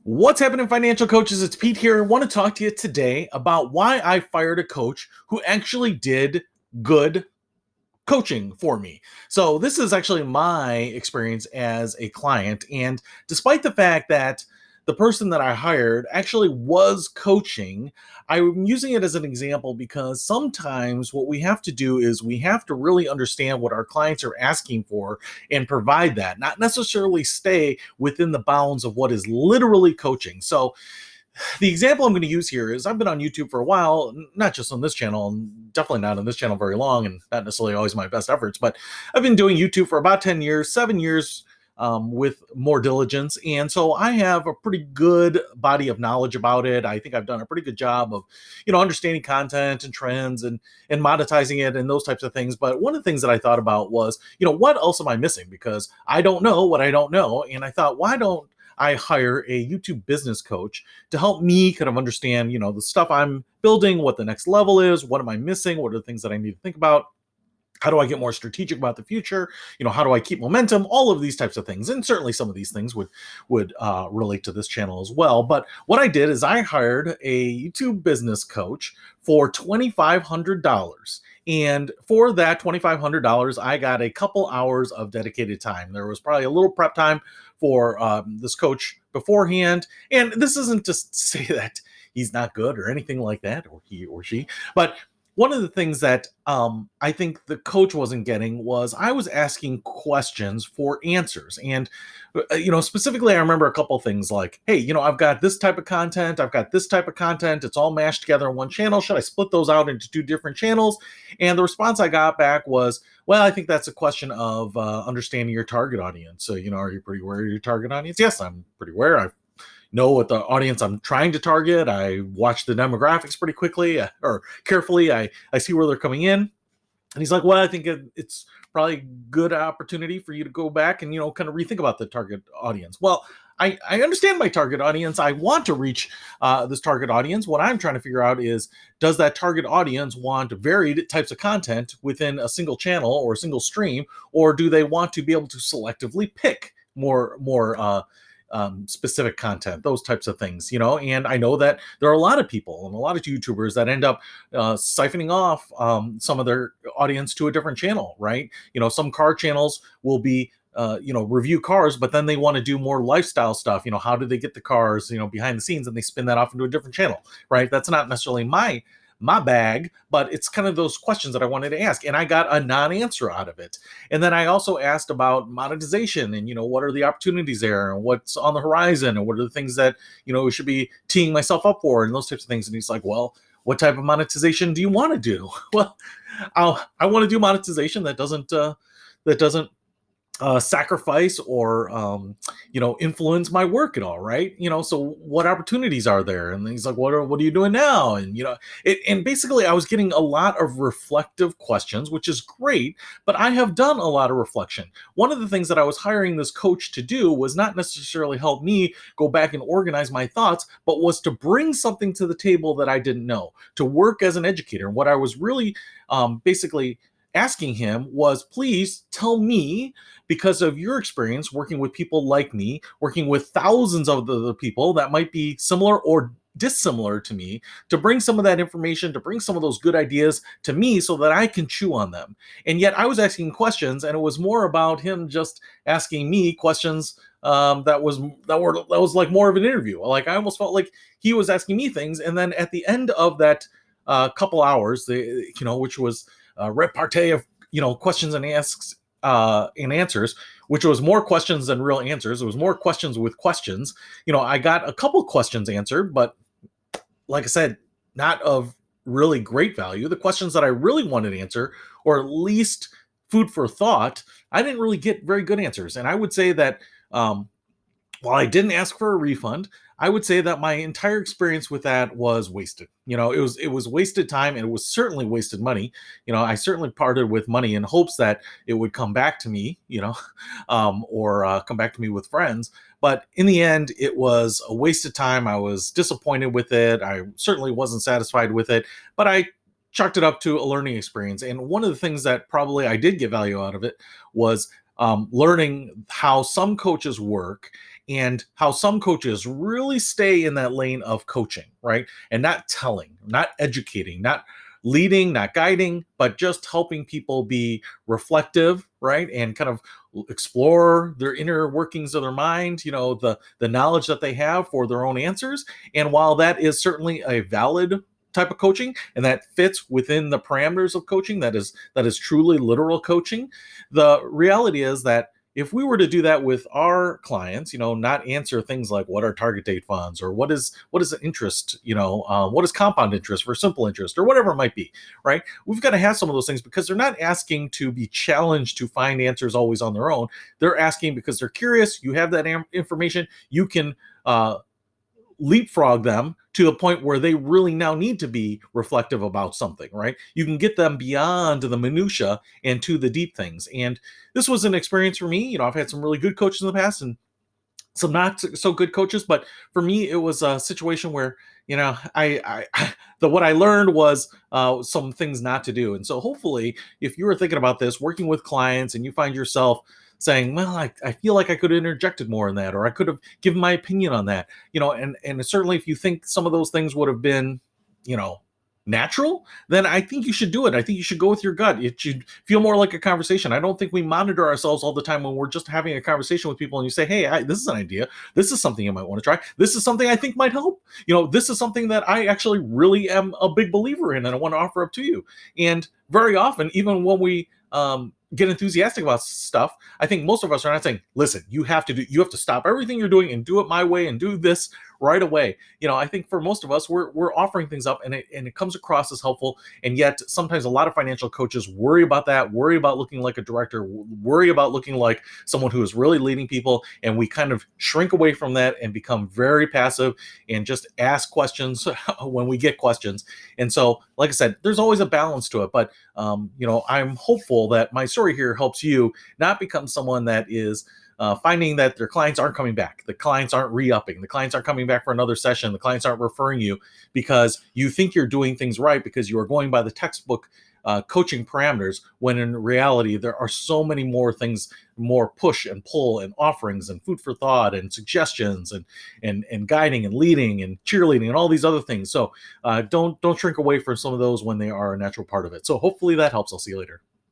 What's happening, financial coaches? It's Pete here. I want to talk to you today about why I fired a coach who actually did good coaching for me. So, this is actually my experience as a client. And despite the fact that the person that I hired actually was coaching, I'm using it as an example because sometimes what we have to do is we have to really understand what our clients are asking for and provide that, not necessarily stay within the bounds of what is literally coaching. So, the example I'm going to use here is I've been on YouTube for a while, not just on this channel, and definitely not on this channel very long, and not necessarily always my best efforts, but I've been doing YouTube for about 10 years, 7 years with more diligence. And so I have a pretty good body of knowledge about it. I think I've done a pretty good job of, understanding content and trends and monetizing it and those types of things. But one of the things that I thought about was, what else am I missing? Because I don't know what I don't know. And I thought, why don't I hire a YouTube business coach to help me kind of understand, the stuff I'm building, what the next level is, what am I missing, what are the things that I need to think about, how do I get more strategic about the future, how do I keep momentum, all of these types of things. And certainly some of these things would relate to this channel as well. But what I did is I hired a YouTube business coach for $2,500. And for that $2,500, I got a couple hours of dedicated time. There was probably a little prep time for this coach beforehand. And this isn't just to say that he's not good or anything like that, or he or she, but one of the things that I think the coach wasn't getting was I was asking questions for answers. And, specifically, I remember a couple of things like, hey, I've got this type of content. I've got this type of content. It's all mashed together in one channel. Should I split those out into two different channels? And the response I got back was, well, I think that's a question of understanding your target audience. So, are you pretty aware of your target audience? Yes, I'm pretty aware. I've know what the audience I'm trying to target. I watch the demographics pretty quickly or carefully. I see where they're coming in. And he's like, well, I think it's probably a good opportunity for you to go back and, kind of rethink about the target audience. Well, I understand my target audience. I want to reach this target audience. What I'm trying to figure out is, does that target audience want varied types of content within a single channel or a single stream, or do they want to be able to selectively pick more specific content, those types of things, and I know that there are a lot of people and a lot of YouTubers that end up siphoning off some of their audience to a different channel, right? Some car channels will be review cars, but then they want to do more lifestyle stuff. How do they get the cars, behind the scenes, and they spin that off into a different channel, right? That's not necessarily my bag, but it's kind of those questions that I wanted to ask, and I got a non-answer out of it. And then I also asked about monetization and what are the opportunities there and what's on the horizon and what are the things that we should be teeing myself up for and those types of things. And he's like, well, what type of monetization do you want to do? Well, I want to do monetization that doesn't sacrifice or influence my work at all, right? So what opportunities are there? And he's like, what are you doing now? And and basically I was getting a lot of reflective questions, which is great, but I have done a lot of reflection. One of the things that I was hiring this coach to do was not necessarily help me go back and organize my thoughts, but was to bring something to the table that I didn't know, to work as an educator. And what I was really basically asking him was, please tell me, because of your experience working with people like me, working with thousands of the people that might be similar or dissimilar to me, to bring some of that information, to bring some of those good ideas to me so that I can chew on them. And yet I was asking questions, and it was more about him just asking me questions that was like more of an interview. Like I almost felt like he was asking me things, and then at the end of that couple hours, which was repartee of questions and asks and answers, which was more questions than real answers. It was more questions with questions. I got a couple questions answered, but like I said, not of really great value. The questions that I really wanted to answer, or at least food for thought, I didn't really get very good answers. And I would say that while I didn't ask for a refund, I would say that my entire experience with that was wasted. It was wasted time, and it was certainly wasted money. I certainly parted with money in hopes that it would come back to me, or come back to me with friends. But in the end, it was a wasted time. I was disappointed with it. I certainly wasn't satisfied with it, but I chalked it up to a learning experience. And one of the things that probably I did get value out of it was learning how some coaches work and how some coaches really stay in that lane of coaching, right? And not telling, not educating, not leading, not guiding, but just helping people be reflective, right? And kind of explore their inner workings of their mind, the knowledge that they have for their own answers. And while that is certainly a valid type of coaching and that fits within the parameters of coaching, that is truly literal coaching, the reality is that if we were to do that with our clients, not answer things like what are target date funds, or what is an interest, what is compound interest for simple interest, or whatever it might be, right? We've got to have some of those things because they're not asking to be challenged to find answers always on their own. They're asking because they're curious. You have that information. You can leapfrog them to the point where they really now need to be reflective about something, right? You can get them beyond the minutia and to the deep things. And this was an experience for me. I've had some really good coaches in the past and some not so good coaches, but for me, it was a situation where, what I learned was some things not to do. And so hopefully, if you were thinking about this, working with clients, and you find yourself saying, well, I feel like I could have interjected more in that, or I could have given my opinion on that, and certainly if you think some of those things would have been, you know, natural, then I think you should do it. I think you should go with your gut. It should feel more like a conversation. I don't think we monitor ourselves all the time when we're just having a conversation with people and you say, hey, this is an idea. This is something you might want to try. This is something I think might help. This is something that I actually really am a big believer in and I want to offer up to you. And very often, even when we get enthusiastic about stuff, I think most of us are not saying, listen, you have to stop everything you're doing and do it my way and do this right away. I think for most of us, we're offering things up and it comes across as helpful. And yet sometimes a lot of financial coaches worry about that, worry about looking like a director, worry about looking like someone who is really leading people. And we kind of shrink away from that and become very passive and just ask questions when we get questions. And so, like I said, there's always a balance to it. But, I'm hopeful that my story here helps you not become someone that is finding that their clients aren't coming back. The clients aren't re-upping. The clients aren't coming back for another session. The clients aren't referring you because you think you're doing things right because you are going by the textbook coaching parameters, when in reality, there are so many more things, more push and pull and offerings and food for thought and suggestions and guiding and leading and cheerleading and all these other things. So don't shrink away from some of those when they are a natural part of it. So hopefully that helps. I'll see you later.